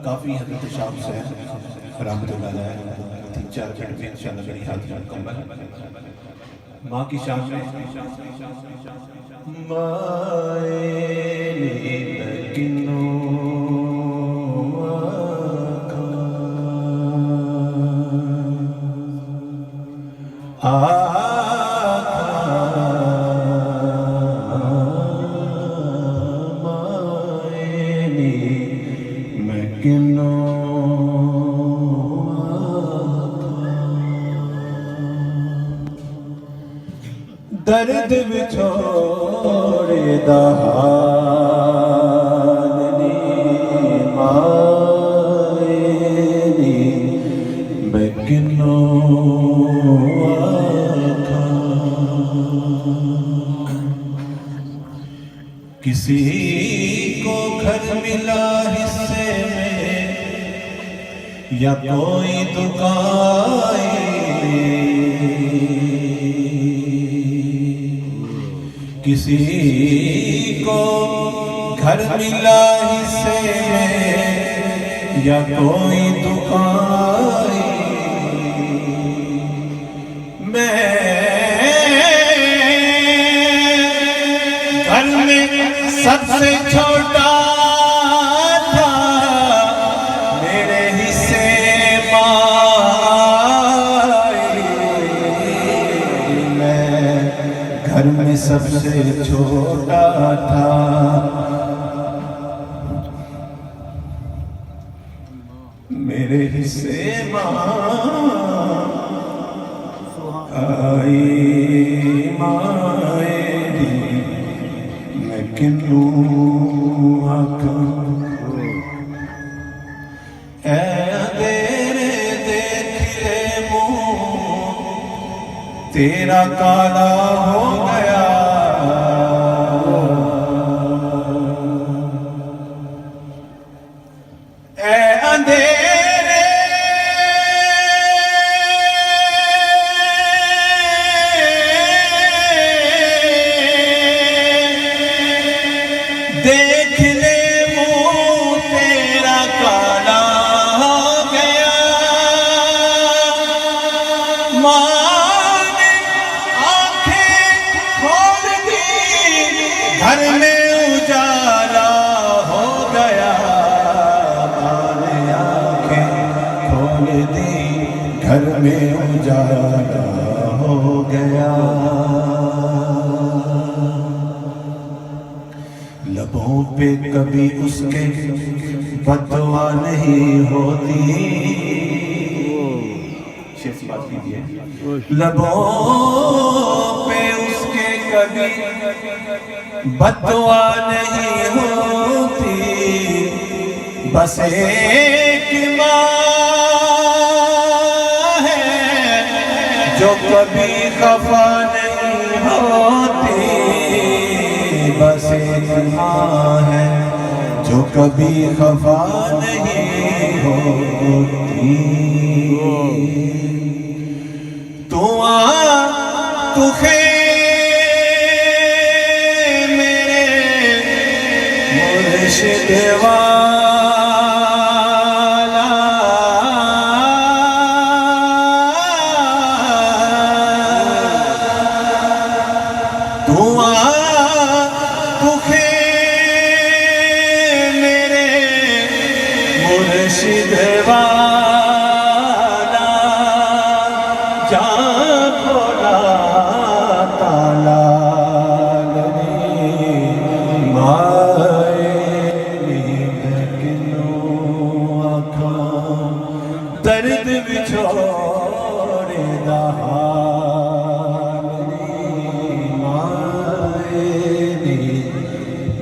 کافی حضرت شاہ حسین رحمت اللہ علیہ 3-4 منٹ میں انشاءاللہ میری حاضری مکمل ماں کی شان میں درد بچھوڑے دہاننی مائنی میں کنوں آکھاں کسی کو گھر ملا حصے میں یا کوئی دکان کسی کو گھر ملا حصے میں یا کوئی دکان میں گھر میں سب سے چھوٹا تھا میرے حصے میں گھر میں سب سے چھوٹا تھا میرے حصے آئی مائنی میں کنوں آکھاں اے اندھیرے دیکھ لے منہ تیرا کالا ہو گیا اے اندھیرے دیکھ لے منہ تیرا کالا ہو گیا ماں نے آنکھیں کھول دی گھر میں اجالا ہو گیا ماں نے آنکھیں کھول دی گھر میں اجالا ہو گیا لبوں پہ کبھی اس کے بددعا نہیں ہوتی لبوں پہ اس کے کبھی بددعا نہیں ہوتی بس ایک ماں ہے جو کبھی خفا نہیں ہوتی بس ایک ماں ہے جو کبھی خفا نہیں ہوتی تو میرے مرشد والا تو میرے مرشد والا جان کھولا تالا مائنی میں کنوں آکھاں درد بچھوڑے دہاننی مائنی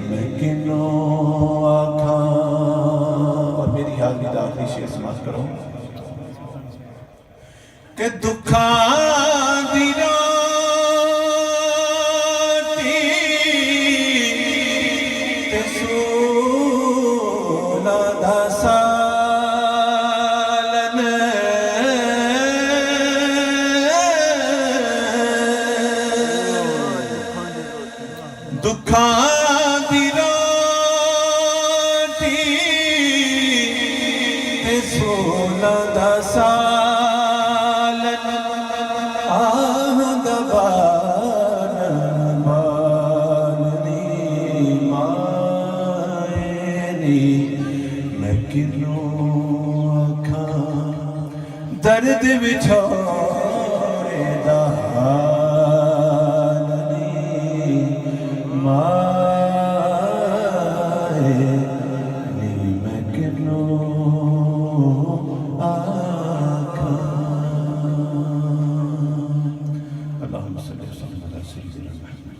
میں کنوں آکھاں اور میری حاضری داخلی شیئر سماعت کرو کہ دکھاں دی روٹی تے سولا دا سالن دکھاں دی روٹی 16 ਦਾ ਸਾਲਨ ਆਹ ਦਬਾਨ ਮਾਨਨੀ ਮਾਇਨੀ ਮੈਂ ਕਿਨੂੰ ਆਖਾਂ ਦਰਦ ਵਿਛੋੜੇ ਦਾ ਹਾਲ ਨੀ ਮਾਏ ਨੀ ਮੈਂ ਕਿਨੂੰ ਆਖਾਂ। اللهم صل وسلم على سيدنا محمد.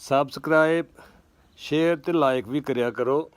ਸਬਸਕ੍ਰਾਈਬ ਸ਼ੇਅਰ ਤੇ ਲਾਈਕ ਵੀ ਕਰਿਆ ਕਰੋ।